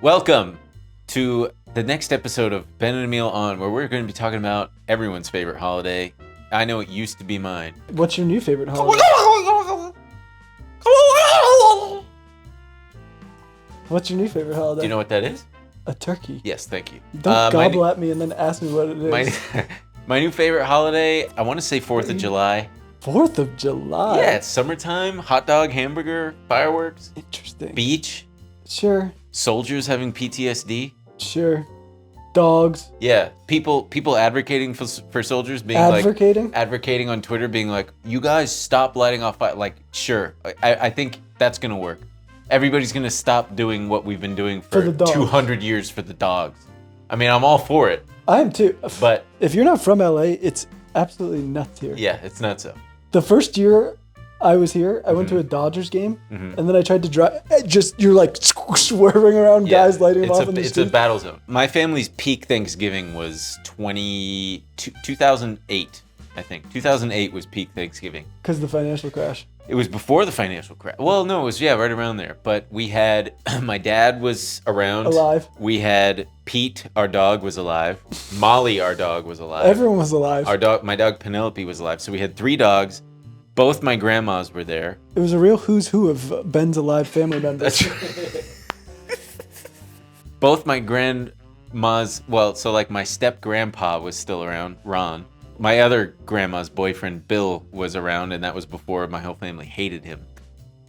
Welcome to the next episode of Ben and Emil On, where we're going to be talking about everyone's favorite holiday. I know it used to be mine. What's your new favorite holiday? What's your new favorite holiday? Do you know what that is? A turkey. Yes, thank you. Don't gobble at me and then ask me what it is. My new favorite holiday, I want to say 4th of July. 4th of July? Yeah, it's summertime, hot dog, hamburger, fireworks. Interesting. Beach. Sure. Soldiers having PTSD. Sure. Dogs. Yeah, people advocating for soldiers being advocating on Twitter, being like, you guys stop lighting off fire. Like, sure, I think that's gonna work. Everybody's gonna stop doing what we've been doing for 200 years for the dogs. I mean, I'm all for it. I am too. But if you're not from LA, it's absolutely nuts here. Yeah, it's nuts. So. The first year I was here, I went to a Dodgers game, and then I tried to drive. You're like swerving around, guys lighting them off in the street. It's a battle zone. My family's peak Thanksgiving was 2008, I think. 2008 was peak Thanksgiving. Because of the financial crash. It was before the financial crash. Well, no, it was, right around there. But we had, my dad was around. Alive. We had Pete, our dog, was alive. Molly, our dog, was alive. Everyone was alive. My dog Penelope was alive. So we had 3 dogs. Both my grandmas were there. It was a real who's who of Ben's alive family members. That's right. Both my grandmas, so like my step-grandpa was still around, Ron. My other grandma's boyfriend, Bill, was around, and that was before my whole family hated him.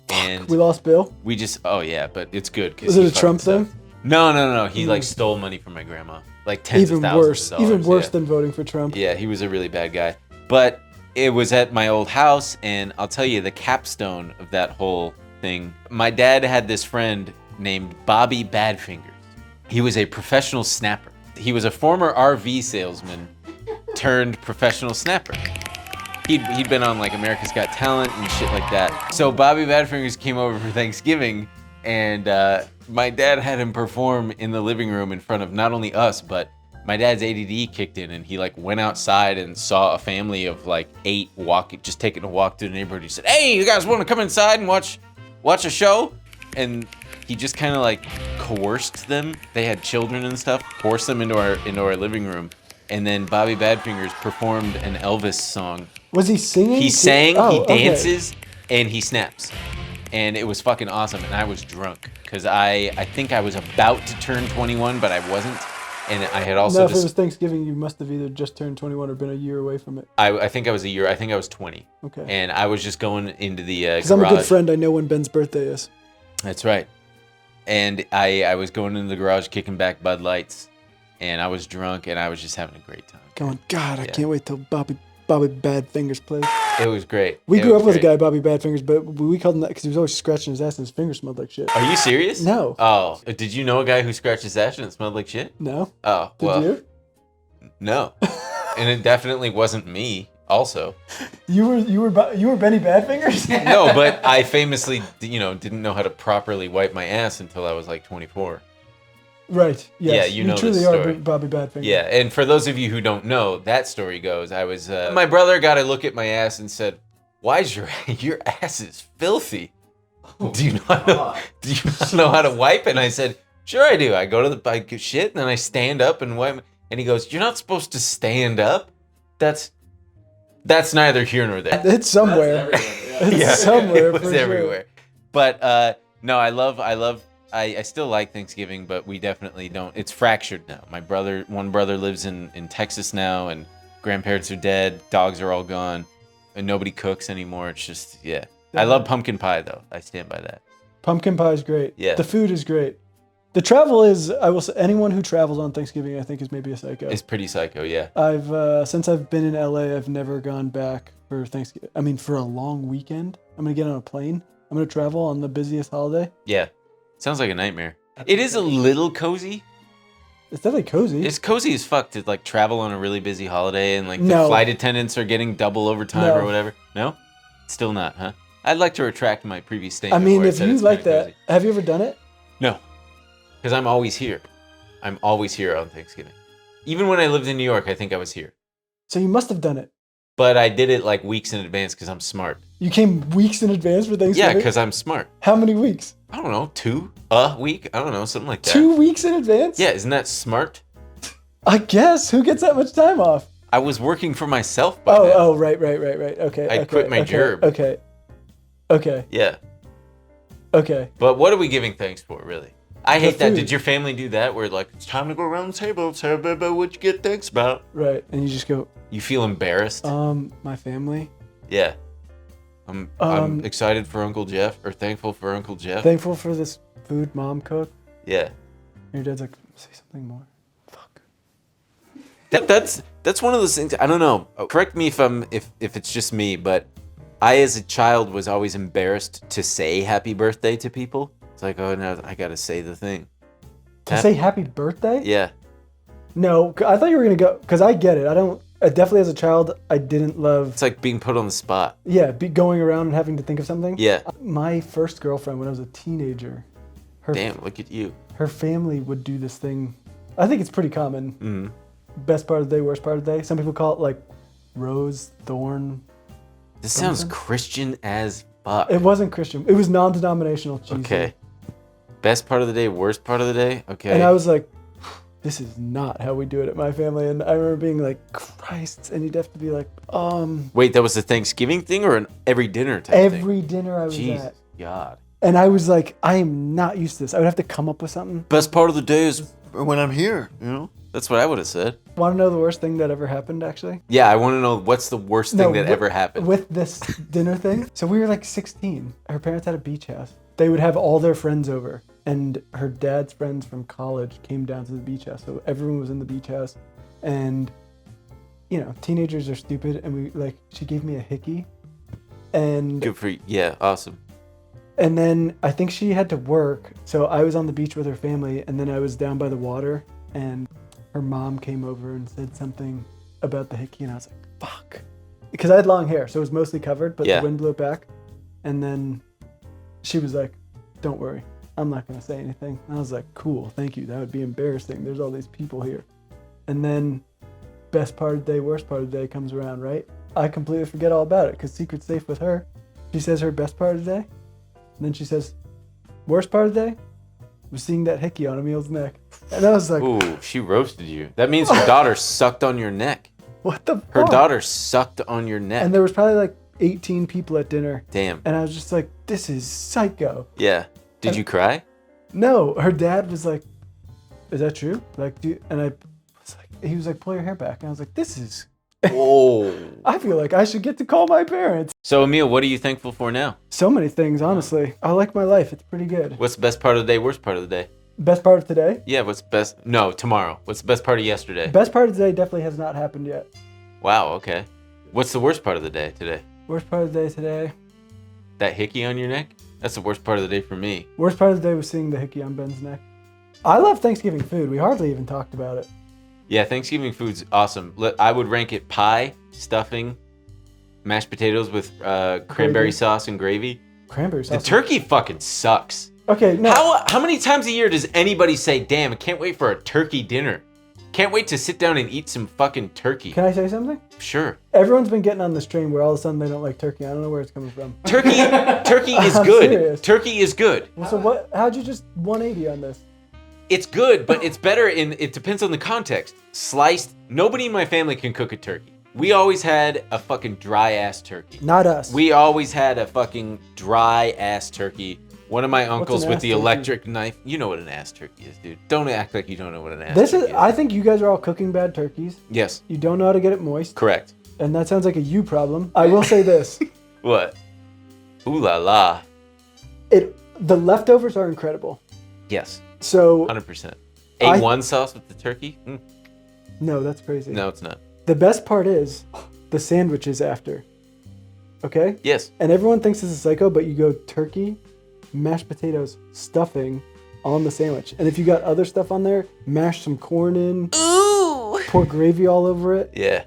And we lost Bill? We just, but it's good. Was it a Trump thing? No. He stole money from my grandma. Like tens of thousands of dollars. Even worse than voting for Trump. Yeah, he was a really bad guy. But it was at my old house, and I'll tell you the capstone of that whole thing. My dad had this friend named Bobby Badfingers. He was a professional snapper. He was a former RV salesman turned professional snapper. He'd been on like America's Got Talent and shit like that. So Bobby Badfingers came over for Thanksgiving, and my dad had him perform in the living room in front of not only us, but my dad's ADD kicked in, and he went outside and saw a family of 8 just taking a walk through the neighborhood. He said, "Hey, you guys want to come inside and watch a show?" And he just kind of coerced them. They had children and stuff. Forced them into our living room, and then Bobby Badfingers performed an Elvis song. Was he singing? He sang. He dances, and he snaps, and it was fucking awesome. And I was drunk because I think I was about to turn 21, but I wasn't. And I had also. No, if it was Thanksgiving, you must have either just turned 21 or been a year away from it. I think I was a year. I think I was 20. Okay. And I was just going into the garage. Because I'm a good friend. I know when Ben's birthday is. That's right. And I was going into the garage, kicking back Bud Lights, and I was drunk, and I was just having a great time. Going, God, I can't wait till Bobby Badfingers plays. It was great. We grew up with a guy, Bobby Badfingers, but we called him that because he was always scratching his ass and his fingers smelled like shit. Are you serious? No. Oh, did you know a guy who scratched his ass and it smelled like shit? No. Oh, well. Did you? No. And it definitely wasn't me. Also. You were Benny Badfingers? No, but I famously, didn't know how to properly wipe my ass until I was 24. Right. Yes. Yeah, you know truly this story. Are Bobby Badfingers. Yeah, and for those of you who don't know, that story goes, I was my brother got a look at my ass and said, "Why's your ass is filthy? Do you not know how to wipe?" And I said, "Sure I do. I go to I shit and then I stand up and wipe." And he goes, "You're not supposed to stand up. That's neither here nor there." It's somewhere. It's somewhere. It was everywhere. Sure. But no, I still like Thanksgiving, but we definitely don't. It's fractured now. One brother lives in Texas now, and grandparents are dead. Dogs are all gone, and nobody cooks anymore. It's just, yeah. I love pumpkin pie, though. I stand by that. Pumpkin pie is great. Yeah. The food is great. The travel is, I will say, anyone who travels on Thanksgiving, I think, is maybe a psycho. It's pretty psycho, yeah. Since I've been in LA, I've never gone back for Thanksgiving. I mean, for a long weekend. I'm going to get on a plane. I'm going to travel on the busiest holiday. Yeah. Sounds like a nightmare. It is a little cozy. It's definitely cozy. It's cozy as fuck to travel on a really busy holiday and the flight attendants are getting double overtime or whatever. No? Still not, huh? I'd like to retract my previous statement. I mean, if you like that, cozy. Have you ever done it? No. Because I'm always here. I'm always here on Thanksgiving. Even when I lived in New York, I think I was here. So you must have done it. But I did it weeks in advance because I'm smart. You came weeks in advance for Thanksgiving? Yeah, because I'm smart. How many weeks? I don't know, 2 a week? I don't know, something like that. 2 weeks in advance? Yeah, isn't that smart? I guess. Who gets that much time off? I was working for myself by then. Oh, right. Okay. I quit my job. Okay. Yeah. Okay. But what are we giving thanks for, really? I hate that. food. Did your family do that? Where like, it's time to go around the table, tell everybody what you get thanks about. Right. And you just go, You feel embarrassed? my family. Yeah. I'm excited for Uncle Jeff, or thankful for Uncle Jeff. Thankful for this food Mom cooked. Yeah. Your dad's like, say something more. Fuck. That's one of those things. I don't know. Correct me if it's just me, but I as a child was always embarrassed to say happy birthday to people. It's like, oh no, I gotta say the thing. To say happy birthday? Yeah. No, I thought you were gonna go, because I get it. Definitely as a child, I didn't love. It's like being put on the spot. Yeah, going around and having to think of something. Yeah. My first girlfriend when I was a teenager. Damn, look at you. Her family would do this thing. I think it's pretty common. Mm. Best part of the day, worst part of the day. Some people call it like rose, thorn. This something. sounds Christian as fuck. It wasn't Christian. It was non-denominational cheesy. Okay. Best part of the day, worst part of the day? Okay. And I was like, this is not how we do it at my family. And I remember being like, Christ. And you'd have to be like, Wait, that was a Thanksgiving thing or an every dinner type thing? every dinner I was Jesus at. God. And I was like, I am not used to this. I would have to come up with something. Best part of the day is when I'm here, you know? That's what I would have said. Want to know the worst thing that ever happened, actually? Yeah, I want to know what's the worst thing that ever happened. With this dinner thing. So we were like 16. Her parents had a beach house. They would have all their friends over. And her dad's friends from college came down to the beach house. So everyone was in the beach house. And, you know, teenagers are stupid. And she gave me a hickey. And Good for you. Yeah, awesome. And then I think she had to work. So I was on the beach with her family. And then I was down by the water. And her mom came over and said something about the hickey. And I was like, fuck. Because I had long hair. So it was mostly covered. But the wind blew it back. And then she was like, don't worry. I'm not going to say anything. And I was like, cool, thank you. That would be embarrassing. There's all these people here. And then best part of the day, worst part of the day comes around, right? I completely forget all about it because secret's safe with her. She says her best part of the day. And then she says, worst part of the day was seeing that hickey on Emil's neck. And I was like, ooh, she roasted you. That means her daughter sucked on your neck. What the fuck? Her daughter sucked on your neck. And there was probably like 18 people at dinner. Damn. And I was just like, this is psycho. Yeah. Did you cry? No, her dad was like, is that true? Like, and I was like, he was like, pull your hair back. And I was like, this is, whoa. I feel like I should get to call my parents. So, Emil, what are you thankful for now? So many things, honestly. I like my life. It's pretty good. What's the best part of the day, worst part of the day? Best part of today? Yeah, what's best? No, tomorrow. What's the best part of yesterday? Best part of today definitely has not happened yet. Wow, okay. What's the worst part of the day today? Worst part of the day today? That hickey on your neck? That's the worst part of the day for me. Worst part of the day was seeing the hickey on Ben's neck. I love Thanksgiving food. We hardly even talked about it. Yeah, Thanksgiving food's awesome. I would rank it pie, stuffing, mashed potatoes with cranberry sauce and gravy. Cranberry sauce? The turkey fucking sucks. Okay, no. How many times a year does anybody say, damn, I can't wait for a turkey dinner? Can't wait to sit down and eat some fucking turkey. Can I say something? Sure. Everyone's been getting on this train where all of a sudden they don't like turkey. I don't know where it's coming from. Turkey is I'm good. serious. Turkey is good. So what? How'd you just 180 on this? It's good, but it's better it depends on the context. Sliced, nobody in my family can cook a turkey. We always had a fucking dry ass turkey. Not us. We always had a fucking dry ass turkey. One of my uncles an with ass the turkey? electric knife. You know what an ass turkey is, dude. Don't act like you don't know what an ass turkey is. I think you guys are all cooking bad turkeys. Yes, You don't know how to get it moist. correct. And that sounds like a you problem. I will say this. What? Ooh la la. The leftovers are incredible. Yes, So 100%. A1 sauce with the turkey? Mm, no, that's crazy. no, it's not. The best part is the sandwiches after. Okay? Yes. And everyone thinks this is psycho, but you go turkey, mashed potatoes, stuffing on the sandwich. And if you got other stuff on there, mash some corn in. Ooh. Pour gravy all over it. Yeah.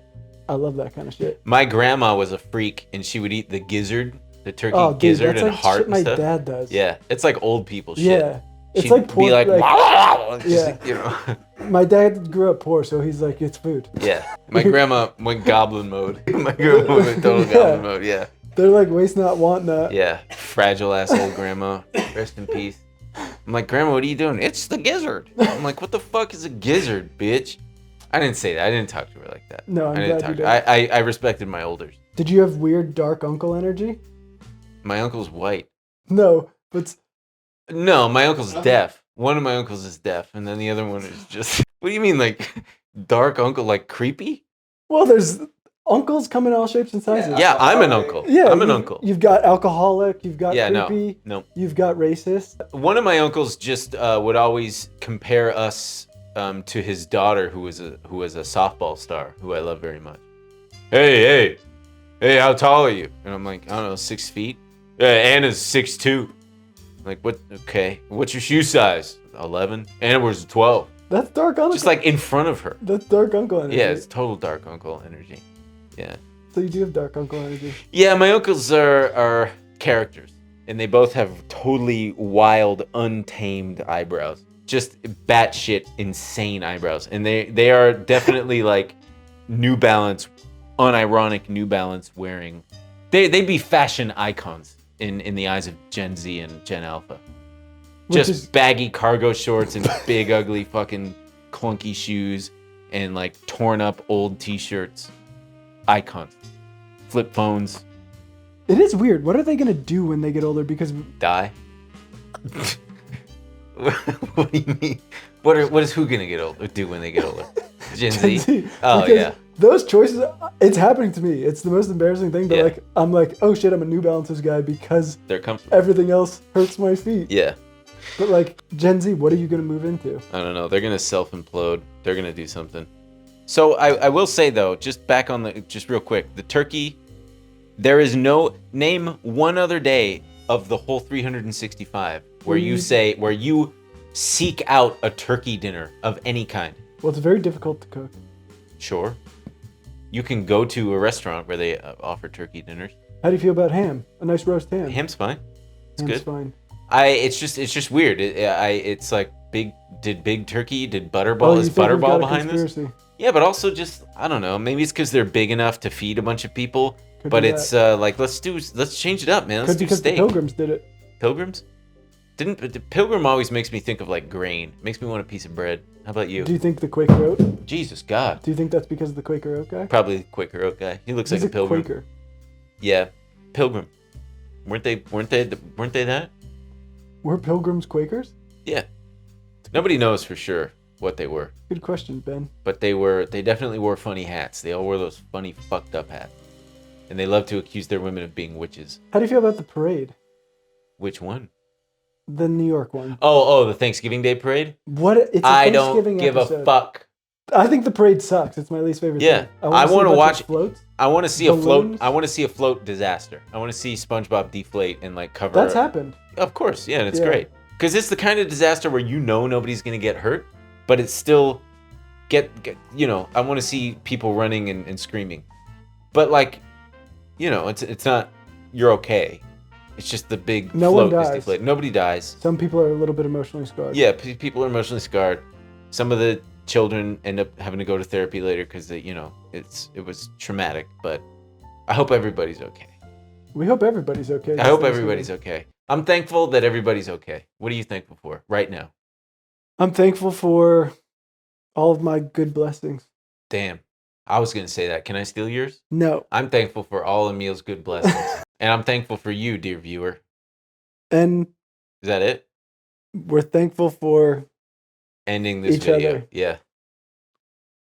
I love that kind of shit. My grandma was a freak, and she would eat the gizzard, the turkey Oh, dude, gizzard that's and like heart shit and my stuff. dad does. Yeah, it's like old people shit. Yeah. It's She'd like pork. be like, just, yeah. you know. My dad grew up poor, so he's like, it's food. Yeah. My grandma went goblin mode. My grandma went total goblin mode. Yeah. They're like waste not, want not. Yeah, fragile ass old grandma. Rest in peace. I'm like, Grandma, what are you doing? It's the gizzard. I'm like, what the fuck is a gizzard, bitch? I didn't say that. I didn't talk to her like that. No, I'm I didn't glad you talk did. to her. I respected my elders. Did you have weird dark uncle energy? My uncle's white. No, but No, my uncle's deaf. One of my uncles is deaf, and then the other one is just. What do you mean, like dark uncle, like creepy? well, there's uncles come in all shapes and sizes. Yeah, I'm an uncle. Yeah, I'm an uncle. You've got alcoholic, you've got Yeah, creepy, no. you've got racist. One of my uncles just would always compare us to his daughter, who was a softball star, who I love very much. Hey, how tall are you? And I'm like, I don't know, 6 feet. Anna's 6'2". Like, what? Okay, what's your shoe size? 11. Anna was 12. That's dark uncle. Just like in front of her. That's dark uncle energy. Yeah, it's total dark uncle energy. Yeah. So you do have dark uncle energy. Yeah, my uncles are characters, and they both have totally wild, untamed eyebrows. Just batshit insane eyebrows, and they are definitely like New Balance, unironic New Balance wearing. They'd be fashion icons in the eyes of Gen Z and Gen Alpha. Just baggy cargo shorts and big ugly fucking clunky shoes and like torn up old t-shirts. Icons. Flip phones. It is weird. What are they gonna do when they get older? Because Die. What do you mean? What is who gonna do when they get older? Gen Z. Oh because yeah. Those choices, it's happening to me. It's the most embarrassing thing. But Yeah. like, I'm like, oh shit, I'm a New Balances guy because They're comfortable. everything else hurts my feet. Yeah. But like, Gen Z, what are you gonna move into? I don't know. They're gonna self-implode. They're gonna do something. So I will say though, just back on just real quick, the turkey. There is no name one other day of the whole 365 where you seek out a turkey dinner of any kind. Well, it's very difficult to cook. Sure. You can go to a restaurant where they offer turkey dinners. How do you feel about ham? A nice roast ham. Ham's fine. It's Ham's good. fine. It's just weird. It's like big turkey, did Butterball, is you think we've got Butterball a behind this? conspiracy? Yeah, but also just, I don't know, maybe it's because they're big enough to feed a bunch of people, Could but be it's that. like, let's change it up, man. Let's Could do because the steak. Pilgrims did it. Pilgrims? The Pilgrim always makes me think of like grain. Makes me want a piece of bread. How about you? Do you think the Quaker oat? Jesus God. Do you think that's because of the Quaker oat guy? Probably the Quaker oat guy. He looks He's like a pilgrim. Quaker. Yeah, Pilgrim. Weren't they that? Were Pilgrims Quakers? Yeah. Nobody knows for sure what they were, Good question, Ben. but they definitely wore funny hats. They all wore those funny fucked up hats. And they love to accuse their women of being witches. How do you feel about the parade? Which one? The New York one. Oh, the Thanksgiving Day parade? What? It's a I don't Thanksgiving give episode. a fuck. I think the parade sucks. It's my least favorite Yeah, thing. I wanna see wanna a bunch of watch- floats. I want to see a float. Balloons? I want to see a float disaster. I want to see SpongeBob deflate and like cover. That's happened. Of course, yeah, and it's Yeah. great because it's the kind of disaster where nobody's gonna get hurt, but it's still get I want to see people running and screaming, but like, it's not. You're okay. It's just the big No one float is dies. deflated. Nobody dies. Some people are a little bit emotionally scarred. Yeah, people are emotionally scarred. Some of the children end up having to go to therapy later because it was traumatic. But I hope everybody's okay. We hope everybody's okay. I hope everybody's okay. I'm thankful that everybody's okay. What are you thankful for right now? I'm thankful for all of my good blessings. Damn, I was gonna say that. Can I steal yours? No. I'm thankful for all Emil's good blessings, and I'm thankful for you, dear viewer. And Is that it? we're thankful for Ending this Each video. other. Yeah.